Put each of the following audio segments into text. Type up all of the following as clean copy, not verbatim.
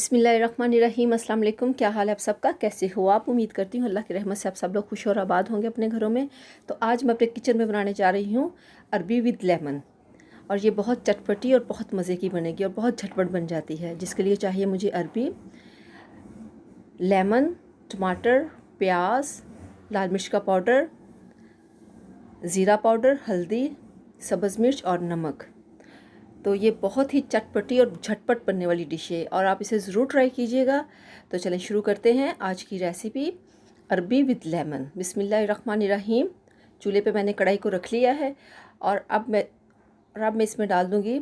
बिस्मिल्लाहिर्रहमानिर्रहीम। अस्सलाम वालेकुम। क्या हाल है आप सबका, कैसे हो आप? उम्मीद करती हूँ अल्लाह की रहमत से आप सब लोग खुश और आबाद होंगे अपने घरों में। तो आज मैं अपने किचन में बनाने जा रही हूँ अरबी विद लेमन, और ये बहुत चटपटी और बहुत मज़े की बनेगी और बहुत झटपट बन जाती है। जिसके लिए चाहिए मुझे अरबी, लेमन, टमाटर, प्याज, लाल मिर्च का पाउडर, ज़ीरा पाउडर, हल्दी, सब्ज़ मिर्च और नमक। तो ये बहुत ही चटपटी और झटपट बनने वाली डिश है और आप इसे ज़रूर ट्राई कीजिएगा। तो चलें शुरू करते हैं आज की रेसिपी अरबी विद लेमन। बिस्मिल्लाहिर्रहमानिर्रहीम। चूल्हे पे मैंने कढ़ाई को रख लिया है और अब मैं इसमें डाल दूँगी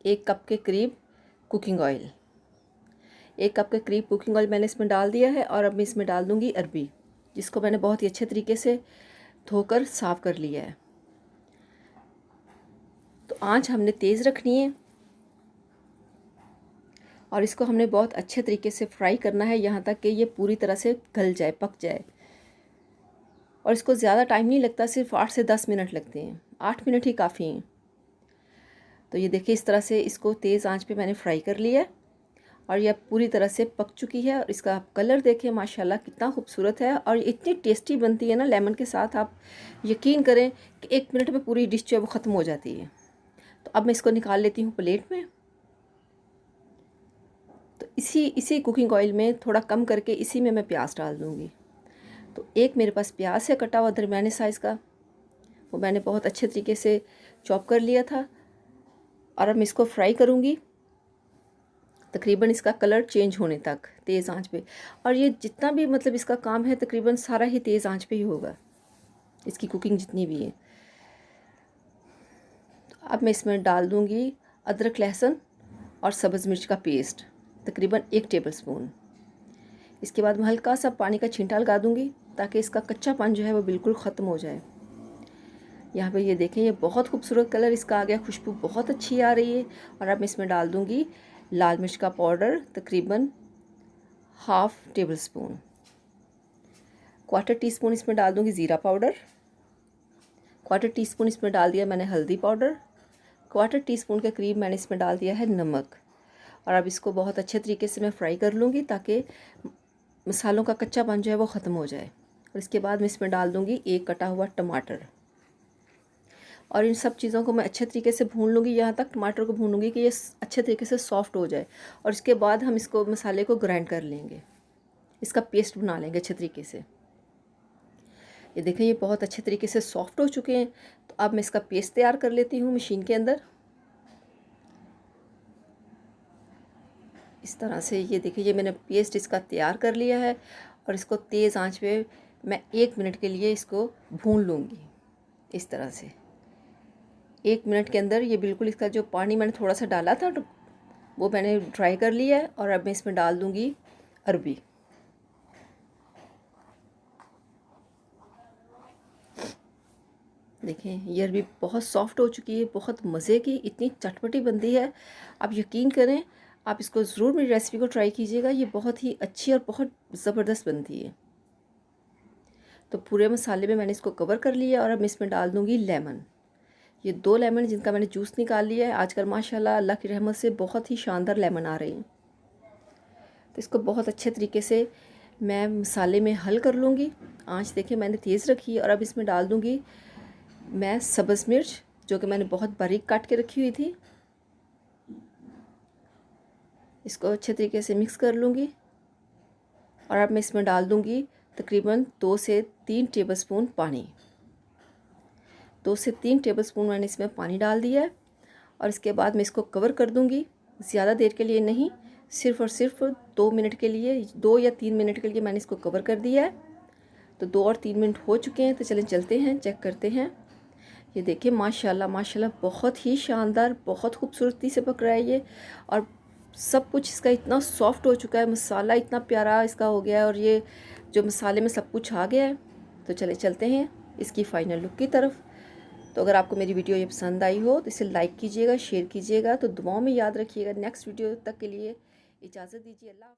1 कप के करीब कुकिंग ऑयल। 1 कप के करीब कुकिंग ऑयल मैंने इसमें डाल दिया है और अब मैं इसमें डाल दूँगी अरबी, जिसको मैंने बहुत ही अच्छे तरीके से धोकर साफ़ कर लिया है। तो आंच हमने तेज़ रखनी है और इसको हमने बहुत अच्छे तरीके से फ्राई करना है यहाँ तक कि ये पूरी तरह से गल जाए, पक जाए। और इसको ज़्यादा टाइम नहीं लगता, सिर्फ 8 से 10 मिनट लगते हैं। 8 मिनट ही काफ़ी हैं। तो ये देखिए इस तरह से इसको तेज़ आंच पे मैंने फ्राई कर लिया है और यह पूरी तरह से पक चुकी है। और इसका आप कलर देखें माशाल्लाह कितना खूबसूरत है और इतनी टेस्टी बनती है ना लेमन के साथ। आप यकीन करें कि 1 मिनट में पूरी डिश जो है वो ख़त्म हो जाती है। तो अब मैं इसको निकाल लेती हूँ प्लेट में। तो इसी कुकिंग ऑयल में थोड़ा कम करके इसी में मैं प्याज डाल दूँगी। तो एक मेरे पास प्याज है कटा हुआ दरमियाने साइज़ का, वो मैंने बहुत अच्छे तरीके से चॉप कर लिया था और अब मैं इसको फ्राई करूँगी तकरीबन इसका कलर चेंज होने तक तेज़ आंच पे। और ये जितना भी मतलब इसका काम है तकरीबन सारा ही तेज़ आंच पे ही होगा, इसकी कुकिंग जितनी भी है। तो अब मैं इसमें डाल दूँगी अदरक, लहसुन और सब्ज़ मिर्च का पेस्ट, तकरीबन 1 टेबलस्पून। इसके बाद मैं हल्का सा पानी का छींटा लगा दूँगी ताकि इसका कच्चापन जो है वो बिल्कुल ख़त्म हो जाए। यहाँ पे ये देखें ये बहुत खूबसूरत कलर इसका आ गया, खुशबू बहुत अच्छी आ रही है। और अब मैं इसमें डाल दूँगी लाल मिर्च का पाउडर, तकरीबन 1/2 टेबलस्पून। 1/4 टीस्पून इसमें डाल दूँगी ज़ीरा पाउडर। 1/4 टीस्पून इसमें डाल दिया मैंने हल्दी पाउडर। 1/4 टीस्पून के करीब मैंने इसमें डाल दिया है नमक। और अब इसको बहुत अच्छे तरीके से मैं फ्राई कर लूँगी ताकि मसालों का कच्चापन जो है वो ख़त्म हो जाए। और इसके बाद मैं इसमें डाल दूँगी 1 कटा हुआ टमाटर और इन सब चीज़ों को मैं अच्छे तरीके से भून लूँगी। यहाँ तक टमाटर को भून लूँगी कि ये अच्छे तरीके से सॉफ्ट हो जाए। और इसके बाद हम इसको मसाले को ग्राइंड कर लेंगे, इसका पेस्ट बना लेंगे अच्छे तरीके से। ये देखें ये बहुत अच्छे तरीके से सॉफ्ट हो चुके हैं। तो अब मैं इसका पेस्ट तैयार कर लेती हूँ मशीन के अंदर। इस तरह से ये देखिए ये मैंने पेस्ट इसका तैयार कर लिया है और इसको तेज़ आंच पे मैं 1 मिनट के लिए इसको भून लूँगी। इस तरह से 1 मिनट के अंदर ये बिल्कुल इसका जो पानी मैंने थोड़ा सा डाला था वो मैंने ड्राई कर लिया है। और अब मैं इसमें डाल दूँगी अरबी। देखें ये अरबी बहुत सॉफ्ट हो चुकी है, बहुत मज़े की, इतनी चटपटी बनती है। आप यकीन करें, आप इसको ज़रूर मेरी रेसिपी को ट्राई कीजिएगा। ये बहुत ही अच्छी और बहुत ज़बरदस्त बनती है। तो पूरे मसाले में मैंने इसको कवर कर लिया और अब मैं इसमें डाल दूँगी लेमन। ये 2 लेमन जिनका मैंने जूस निकाल लिया है। आजकल माशाल्लाह अल्लाह की रहमत से बहुत ही शानदार लेमन आ रहे हैं। तो इसको बहुत अच्छे तरीके से मैं मसाले में हल कर लूँगी। आँच देखिए मैंने तेज़ रखी है। और अब इसमें डाल दूँगी मैं सब्ज़ मिर्च, जो कि मैंने बहुत बारीक काट के रखी हुई थी। इसको अच्छे तरीके से मिक्स कर लूँगी और अब मैं इसमें डाल दूँगी तकरीबन 2 से 3 टेबलस्पून पानी। 2 से 3 टेबलस्पून मैंने इसमें पानी डाल दिया है। और इसके बाद मैं इसको कवर कर दूँगी, ज़्यादा देर के लिए नहीं, सिर्फ़ और सिर्फ 2 मिनट के लिए, 2 या 3 मिनट के लिए मैंने इसको कवर कर दिया है। तो 2 और 3 मिनट हो चुके हैं। तो चलें चलते हैं, चेक करते हैं। ये देखिए माशाल्लाह माशाल्लाह बहुत ही शानदार, बहुत खूबसूरती से पक रहा है ये। और सब कुछ इसका इतना सॉफ्ट हो चुका है, मसाला इतना प्यारा इसका हो गया है और ये जो मसाले में सब कुछ आ गया है। तो चले चलते हैं इसकी फ़ाइनल लुक की तरफ। तो अगर आपको मेरी वीडियो ये पसंद आई हो तो इसे लाइक कीजिएगा, शेयर कीजिएगा। तो दुआओं में याद रखिएगा। नेक्स्ट वीडियो तक के लिए इजाज़त दीजिए। अल्लाह।